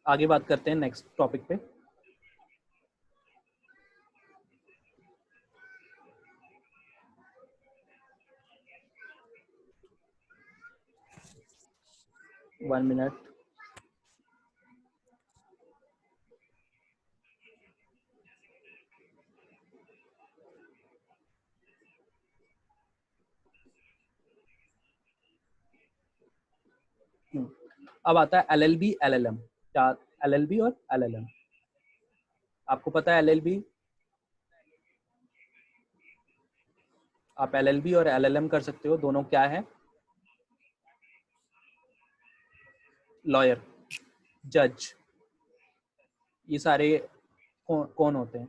आगे बात करते हैं नेक्स्ट टॉपिक पे। One minute. अब आता है LLB LLM। क्या LLB और LLM? आपको पता है LLB? आप LLB और LLM कर सकते हो, दोनों क्या है? लॉयर, जज, ये सारे कौन होते हैं?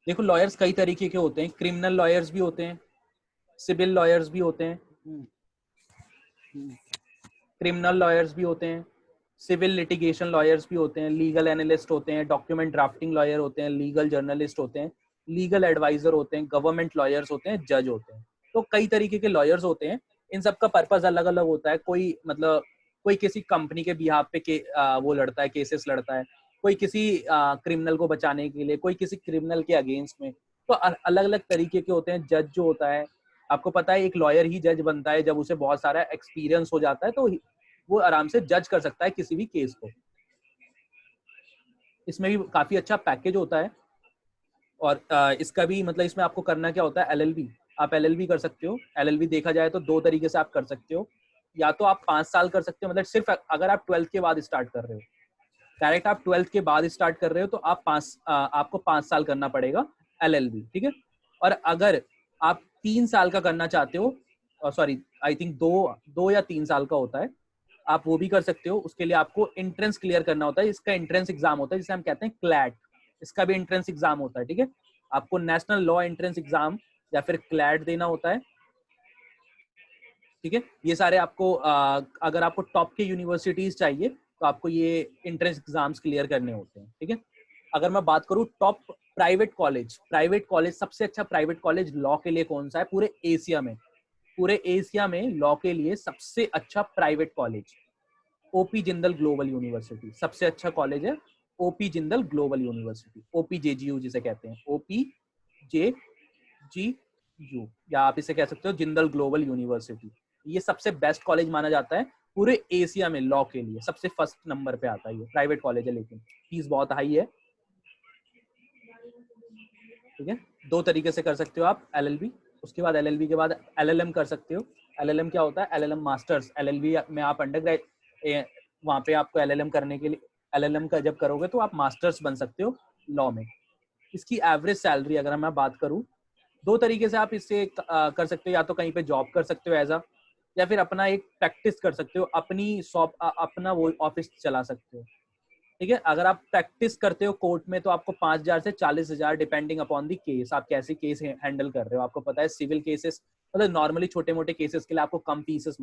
देखो लॉयर्स कई तरीके के होते हैं, क्रिमिनल लॉयर्स भी होते हैं, सिविल लॉयर्स भी होते हैं, क्रिमिनल लॉयर्स भी होते हैं, सिविल लिटिगेशन लॉयर्स भी होते हैं, लीगल एनालिस्ट होते हैं, डॉक्यूमेंट ड्राफ्टिंग लॉयर होते हैं, लीगल जर्नलिस्ट होते हैं, लीगल एडवाइजर होते हैं, गवर्नमेंट लॉयर्स होते हैं, जज होते हैं। तो कई तरीके के लॉयर्स होते हैं, इन सब का पर्पस अलग अलग होता है। कोई मतलब कोई किसी कंपनी के बिहाफ पे वो लड़ता है, केसेस लड़ता है, कोई किसी क्रिमिनल को बचाने के लिए, कोई किसी क्रिमिनल के अगेंस्ट में। तो अलग अलग तरीके के होते हैं। जज जो होता है, आपको पता है एक लॉयर ही जज बनता है जब उसे बहुत सारा एक्सपीरियंस हो जाता है, तो वो आराम से जज कर सकता है किसी भी केस को। इसमें भी काफी अच्छा पैकेज होता है। और इसका भी मतलब इसमें आपको करना क्या होता है, LLB। आप LLB कर सकते हो। LLB देखा जाए तो दो तरीके से आप कर सकते हो। या तो आप 5 साल कर सकते हो, मतलब सिर्फ अगर आप 12th के बाद स्टार्ट कर रहे हो, डायरेक्ट आप 12th के बाद स्टार्ट कर रहे हो, तो आपको 5 साल करना पड़ेगा LLB, ठीक है। और अगर आप 3 साल का करना चाहते हो, सॉरी आई थिंक 2 या 3 साल का होता है, आप वो भी कर सकते हो। उसके लिए आपको एंट्रेंस क्लियर करना होता है। इसका एंट्रेंस एग्जाम होता है जिसे हम कहते हैं क्लैट। इसका भी एंट्रेंस एग्जाम होता है, ठीक है। आपको नेशनल लॉ एंट्रेंस एग्जाम या फिर क्लैट देना होता है, ठीक है। ये सारे आपको अगर आपको टॉप के यूनिवर्सिटीज चाहिए तो आपको ये एंट्रेंस एग्जाम्स क्लियर करने होते हैं, ठीक है। अगर मैं बात करूँ टॉप प्राइवेट कॉलेज सबसे अच्छा प्राइवेट कॉलेज लॉ के लिए कौन सा है पूरे एशिया में? पूरे एशिया में लॉ के लिए सबसे अच्छा private college OP Jindal global university सबसे अच्छा कॉलेज है। OP Jindal global university, OPJGU जिसे कहते हैं, OPJGU, या आप इसे कह सकते हो जिंदल ग्लोबल यूनिवर्सिटी। ये सबसे बेस्ट कॉलेज माना जाता है पूरे एशिया में लॉ के लिए, सबसे फर्स्ट नंबर पे आता है। ये प्राइवेट कॉलेज है लेकिन फीस बहुत हाई है, ठीक है। दो तरीके से कर सकते हो आप LLB। उसके बाद LLB के बाद LLM कर सकते हो। LLM क्या होता है? LLM masters. LLB में आप अंडर वहाँ पे आपको LLM करने के लिए, LLM का जब करोगे तो आप मास्टर्स बन सकते हो लॉ में। इसकी एवरेज सैलरी अगर मैं बात करूँ, दो तरीके से आप इससे कर सकते हो। या तो कहीं पे जॉब कर सकते हो एज अ, या फिर अपना एक प्रैक्टिस कर सकते हो, अपनी शॉप अपना वो ऑफिस चला सकते हो, ठीक है। अगर आप प्रैक्टिस करते हो कोर्ट में तो आपको 5,000 से 40,000 डिपेंडिंग अपॉन दी केस, आप कैसे केस हैंडल कर रहे हो। आपको पता है सिविल केसेस मतलब नॉर्मली छोटे मोटे केसेस के लिए आपको कम फीस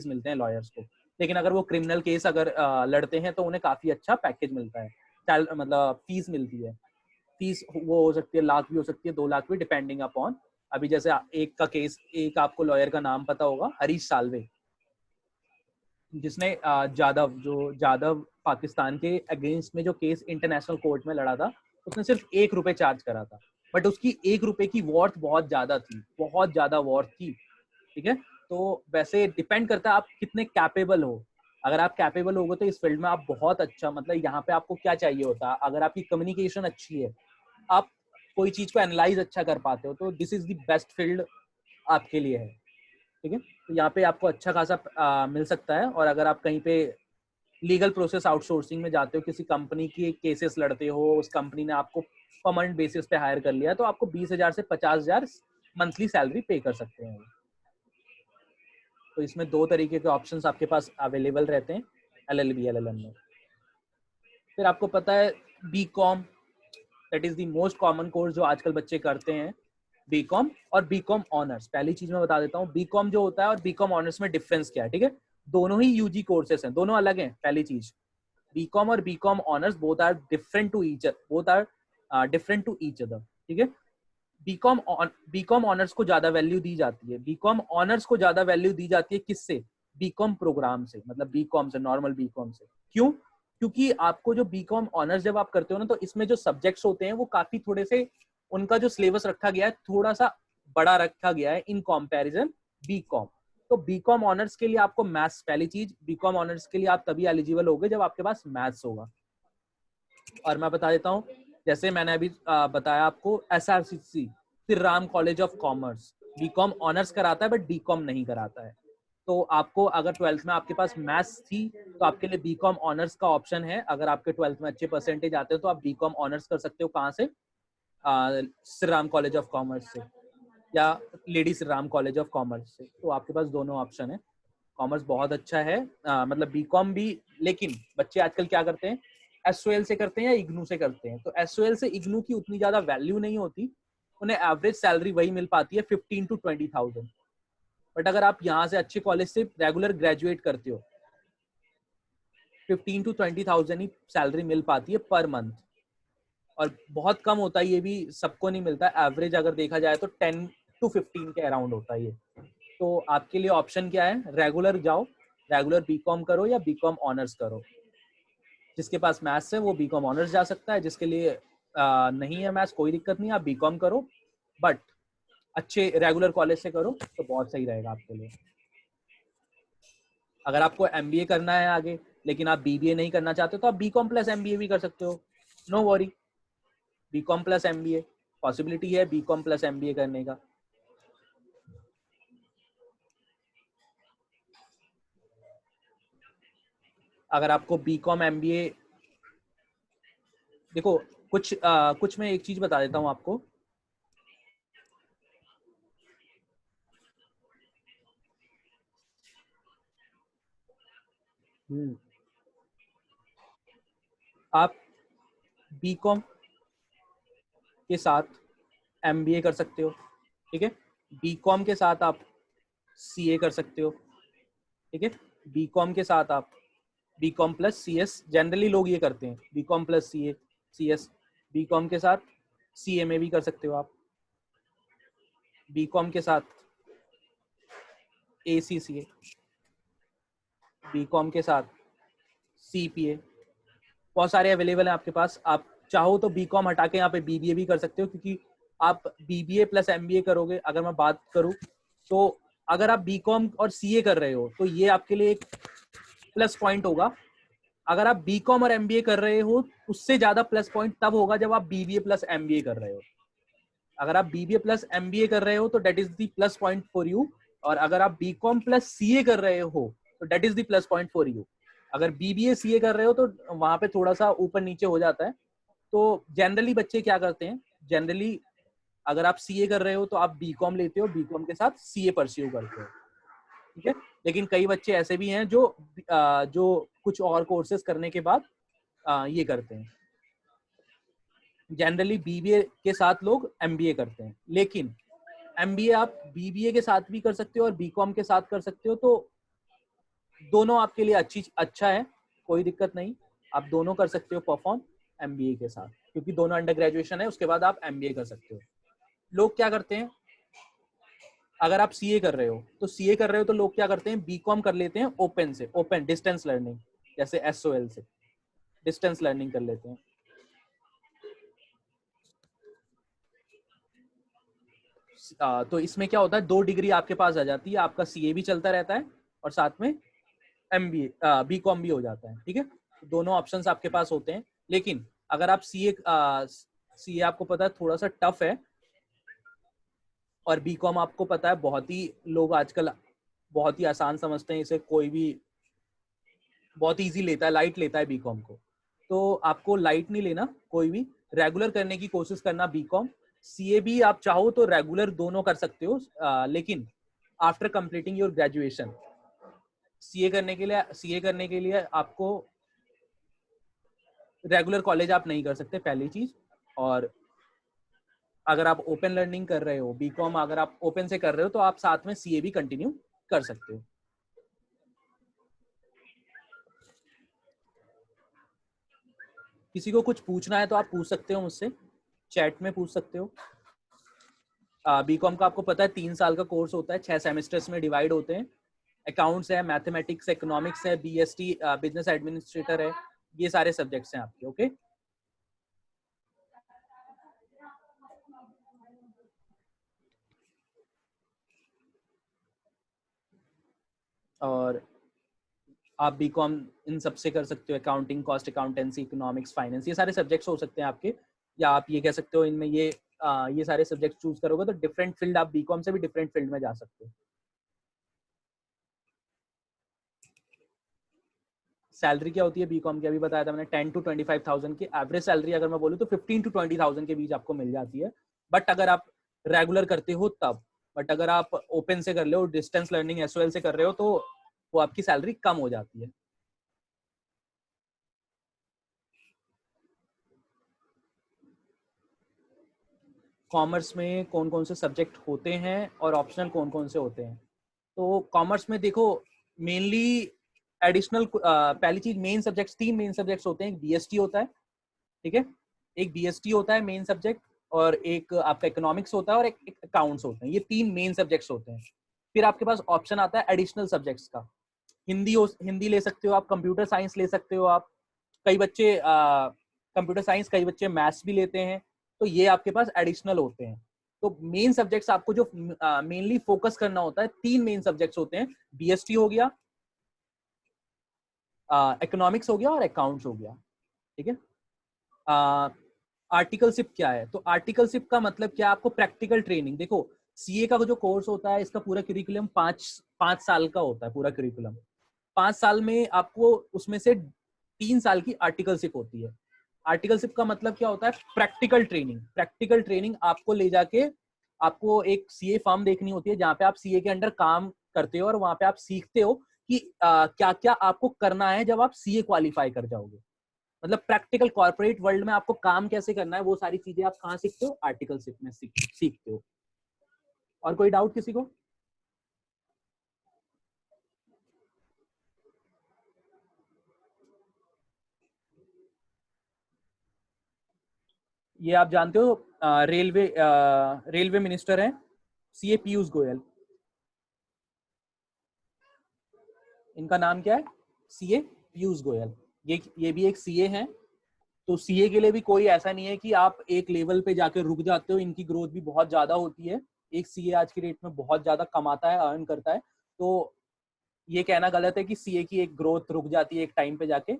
मिलते हैं लॉयर्स को। लेकिन अगर वो क्रिमिनल केस अगर लड़ते हैं तो उन्हें काफी अच्छा पैकेज मिलता है, मतलब फीस मिलती है। फीस वो हो सकती है लाख भी हो सकती है, 2 लाख भी, डिपेंडिंग अपॉन। अभी जैसे एक का केस, एक आपको लॉयर का नाम पता होगा, हरीश साल्वे, जिसने जादव पाकिस्तान के अगेंस्ट में जो केस इंटरनेशनल कोर्ट में लड़ा था, उसने सिर्फ ₹1 चार्ज करा था, बट उसकी ₹1 की वॉर्थ बहुत ज्यादा थी, बहुत ज्यादा वॉर्थ थी, ठीक है। तो वैसे डिपेंड करता है आप कितने कैपेबल हो। अगर आप कैपेबल होगे तो इस फील्ड में आप बहुत अच्छा, मतलब यहाँ पे आपको क्या चाहिए होता है, अगर आपकी कम्युनिकेशन अच्छी है, आप कोई चीज को एनालाइज अच्छा कर पाते हो, तो this is the best field आपके लिए है, ठीक है। तो यहाँ पे आपको अच्छा खासा मिल सकता है। और अगर आप कहीं पे लीगल प्रोसेस आउटसोर्सिंग में जाते हो, किसी कंपनी की केसेस लड़ते हो, उस कंपनी ने आपको परमानेंट बेसिस पे हायर कर लिया, तो आपको 20,000 से 50,000 मंथली सैलरी पे कर सकते हैं। तो इसमें दो तरीके के ऑप्शंस आपके पास अवेलेबल रहते हैं LLB LLM में। फिर आपको पता है BCom, that is the most common course जो आजकल बच्चे करते हैं, BCom और BCom ऑनर्स। पहली चीज मैं बता देता हूँ, BCom जो होता है और BCom ऑनर्स में डिफरेंस क्या है, ठीक है। दोनों ही UG कोर्सेस हैं, दोनों अलग हैं। पहली चीज, BCom और BCom honours both are different to each other, ठीक है। बीकॉम ऑनर्स को ज्यादा वैल्यू दी जाती है। बीकॉम ऑनर्स को ज्यादा वैल्यू दी जाती है किससे? बीकॉम प्रोग्राम से, मतलब बीकॉम से, नॉर्मल बीकॉम से। क्यों? क्योंकि आपको जो बीकॉम ऑनर्स जब आप करते हो ना, तो इसमें जो सब्जेक्ट्स होते हैं वो काफी थोड़े से, उनका जो सिलेबस रखा गया है थोड़ा सा बड़ा रखा गया है इन कंपैरिजन बीकॉम। तो बीकॉम ऑनर्स के लिए आपको मैथ्स, पहली चीज, बीकॉम ऑनर्स के लिए आप तभी एलिजिबल होगे जब आपके पास मैथ्स होगा। और मैं बता देता हूँ, जैसे मैंने अभी बताया आपको, SRCC Shri Ram college of commerce BCom honours कराता है बट बीकॉम नहीं कराता है। तो आपको अगर 12th में आपके पास मैथ्स थी तो आपके लिए बीकॉम ऑनर्स का ऑप्शन है। अगर आपके 12th में अच्छे परसेंटेज आते हैं तो आप बीकॉम ऑनर्स कर सकते हो। कहाँ से? Shri Ram college of commerce से या lady Shri Ram college of commerce से। तो आपके पास दोनों ऑप्शन है। कॉमर्स बहुत अच्छा है, मतलब बीकॉम भी। लेकिन बच्चे आजकल क्या करते हैं, SOL से करते हैं या इग्नू से करते हैं। तो SOL से इग्नू की उतनी ज्यादा वैल्यू नहीं होती, उन्हें एवरेज सैलरी वही मिल पाती है 15 to 20,000। बट अगर आप यहाँ से अच्छे कॉलेज से रेगुलर ग्रेजुएट करते हो, 15 to 20,000 ही सैलरी मिल पाती है पर मंथ। और बहुत कम होता है, ये भी सबको नहीं मिलता। एवरेज अगर देखा जाए तो 10 to 15 के अराउंड होता है ये। तो आपके लिए ऑप्शन क्या है? रेगुलर जाओ, रेगुलर बीकॉम करो या बीकॉम ऑनर्स करो। जिसके पास मैथ्स है वो बीकॉम ऑनर्स जा सकता है, जिसके लिए नहीं है मैथ्स, कोई दिक्कत नहीं, आप बीकॉम करो बट अच्छे रेगुलर कॉलेज से करो तो बहुत सही रहेगा आपके लिए। अगर आपको MBA करना है आगे, लेकिन आप BBA नहीं करना चाहते, तो आप बीकॉम प्लस MBA भी कर सकते हो, no worry. BCom plus MBA possibility है, बीकॉम प्लस MBA करने का। अगर आपको बीकॉम MBA, देखो कुछ मैं एक चीज बता देता हूँ आपको। आप बीकॉम के साथ MBA कर सकते हो, ठीक है। बीकॉम के साथ आप CA कर सकते हो, ठीक है। बीकॉम के साथ आप बीकॉम प्लस CS, जनरली लोग ये करते हैं, बीकॉम प्लस CS। बीकॉम के साथ CMA भी कर सकते हो आप। बीकॉम के साथ ACCA, बीकॉम के साथ CPA, बहुत सारे अवेलेबल हैं आपके पास। आप चाहो तो बीकॉम हटा के यहाँ पे BBA भी कर सकते हो, क्योंकि आप BBA प्लस MBA करोगे। अगर मैं बात करूँ तो अगर आप बीकॉम और CA कर रहे हो तो ये आपके लिए एक प्लस पॉइंट होगा। अगर आप बीकॉम और MBA कर रहे हो, उससे ज्यादा प्लस पॉइंट तब होगा जब आप BBA प्लस MBA कर रहे हो। अगर आप BBA प्लस MBA कर रहे हो तो that is the plus point for you. और अगर आप बीकॉम प्लस CA कर रहे हो तो that is the plus point for you. अगर BBA CA कर रहे हो तो वहां पे थोड़ा सा ऊपर नीचे हो जाता है। तो जनरली बच्चे क्या करते हैं, जनरली अगर आप CA कर रहे हो तो आप बीकॉम लेते हो, बीकॉम के साथ CA परस्यू करते हो, ठीक है। लेकिन कई बच्चे ऐसे भी हैं जो कुछ और कोर्सेज करने के बाद ये करते हैं। जनरली BBA के साथ लोग MBA करते हैं, लेकिन MBA आप BBA के साथ भी कर सकते हो और बीकॉम के साथ कर सकते हो। तो दोनों आपके लिए अच्छा है, कोई दिक्कत नहीं। आप दोनों कर सकते हो परफॉर्म MBA के साथ, क्योंकि दोनों अंडर ग्रेजुएशन है, उसके बाद आप MBA कर सकते हो। लोग क्या करते हैं, अगर आप CA कर रहे हो तो लोग क्या करते हैं, बीकॉम कर लेते हैं ओपन से, ओपन डिस्टेंस लर्निंग, जैसे SOL से डिस्टेंस लर्निंग कर लेते हैं। तो इसमें क्या होता है, 2 डिग्री आपके पास आ जाती है, आपका CA भी चलता रहता है और साथ में MBA बीकॉम भी हो जाता है, ठीक है। दोनों ऑप्शंस आपके पास होते हैं। लेकिन अगर आप CA आपको पता है थोड़ा सा टफ है, और बीकॉम आपको पता है बहुत ही लोग आजकल बहुत ही आसान समझते हैं इसे, कोई भी बहुत इजी लेता है, लाइट लेता है बीकॉम को। तो आपको लाइट नहीं लेना, कोई भी रेगुलर करने की कोशिश करना बीकॉम। CA भी आप चाहो तो रेगुलर दोनों कर सकते हो, लेकिन after completing your graduation CA करने के लिए आपको रेगुलर कॉलेज आप नहीं कर सकते, पहली चीज। और अगर आप ओपन लर्निंग कर रहे हो, बीकॉम अगर आप ओपन से कर रहे हो, तो आप साथ में CA भी कंटिन्यू कर सकते हो। किसी को कुछ पूछना है तो आप पूछ सकते हो मुझसे, चैट में पूछ सकते हो। बीकॉम का आपको पता है 3 साल का कोर्स होता है, 6 सेमेस्टर्स में डिवाइड होते हैं। अकाउंट्स है, मैथमेटिक्स, इकोनॉमिक्स है, बीएसटी बिजनेस एडमिनिस्ट्रेटर है, ये सारे सब्जेक्ट्स हैं आपके। ओके और आप बीकॉम इन सबसे कर सकते हो, accounting, cost accountancy, economics, finance, ये सारे सब्जेक्ट्स हो सकते हैं आपके। या आप ये कह सकते हो इनमें ये सारे सब्जेक्ट चूज करोगे तो डिफरेंट फील्ड, आप बीकॉम से भी डिफरेंट फील्ड में जा सकते हो। सैलरी क्या होती है बीकॉम की, अभी बताया था मैंने, 10 to 25,000 की एवरेज सैलरी अगर मैं बोलूँ तो 15 to 20,000 के बीच आपको मिल जाती है। बट अगर आप रेगुलर करते हो तब, बट अगर आप ओपन से कर रहे हो, डिस्टेंस लर्निंग एसओएल से कर रहे हो, तो वो आपकी सैलरी कम हो जाती है। कॉमर्स में कौन कौन से सब्जेक्ट होते हैं और ऑप्शनल कौन कौन से होते हैं? तो कॉमर्स में देखो मेनली एडिशनल पहली चीज, मेन सब्जेक्ट्स, 3 मेन सब्जेक्ट्स होते हैं। एक बीएसटी होता है, ठीक है, एक बीएसटी होता है मेन सब्जेक्ट, और एक आपका इकोनॉमिक्स होता है, और एक अकाउंट्स होते हैं। ये 3 मेन सब्जेक्ट्स होते हैं। फिर आपके पास ऑप्शन आता है एडिशनल सब्जेक्ट्स का। हिंदी ले सकते हो आप, कंप्यूटर साइंस ले सकते हो आप, कई बच्चे कंप्यूटर साइंस, कई बच्चे मैथ्स भी लेते हैं, तो ये आपके पास एडिशनल होते हैं। तो मेन सब्जेक्ट्स आपको जो मेनली फोकस करना होता है, 3 मेन सब्जेक्ट्स होते हैं, बीएसटी हो गया, इकोनॉमिक्स हो गया, और अकाउंट्स हो गया, ठीक है। आर्टिकलशिप क्या है? तो आर्टिकलशिप का मतलब क्या है? आपको प्रैक्टिकल ट्रेनिंग, देखो सीए का जो कोर्स होता है, इसका पूरा करिकुलम 5 साल का होता है, पूरा करिकुलम 5 साल में आपको उसमें से 3 साल की आर्टिकलशिप होती है। आर्टिकलशिप का मतलब क्या होता है? Practical training. प्रैक्टिकल ट्रेनिंग आपको ले जाके, आपको एक सीए फर्म देखनी होती है जहाँ पे आप सीए के अंडर काम करते हो, और वहां पे आप सीखते हो कि क्या क्या आपको करना है जब आप सीए क्वालिफाई कर जाओगे। मतलब प्रैक्टिकल कॉर्पोरेट वर्ल्ड में आपको काम कैसे करना है, वो सारी चीजें आप कहाँ सीखते हो? आर्टिकलशिप में सीखते हो। और कोई डाउट किसी को? ये आप जानते हो, रेलवे मिनिस्टर है सीए पीयूष गोयल, इनका नाम क्या है? सीए पीयूष गोयल। ये भी एक सीए हैं। तो सीए के लिए भी कोई ऐसा नहीं है कि आप एक लेवल पे जाकर रुक जाते हो, इनकी ग्रोथ भी बहुत ज्यादा होती है। एक सीए आज की डेट में बहुत ज्यादा कमाता है, अर्न करता है। तो ये कहना गलत है कि सीए की एक ग्रोथ रुक जाती है एक टाइम पे जाके।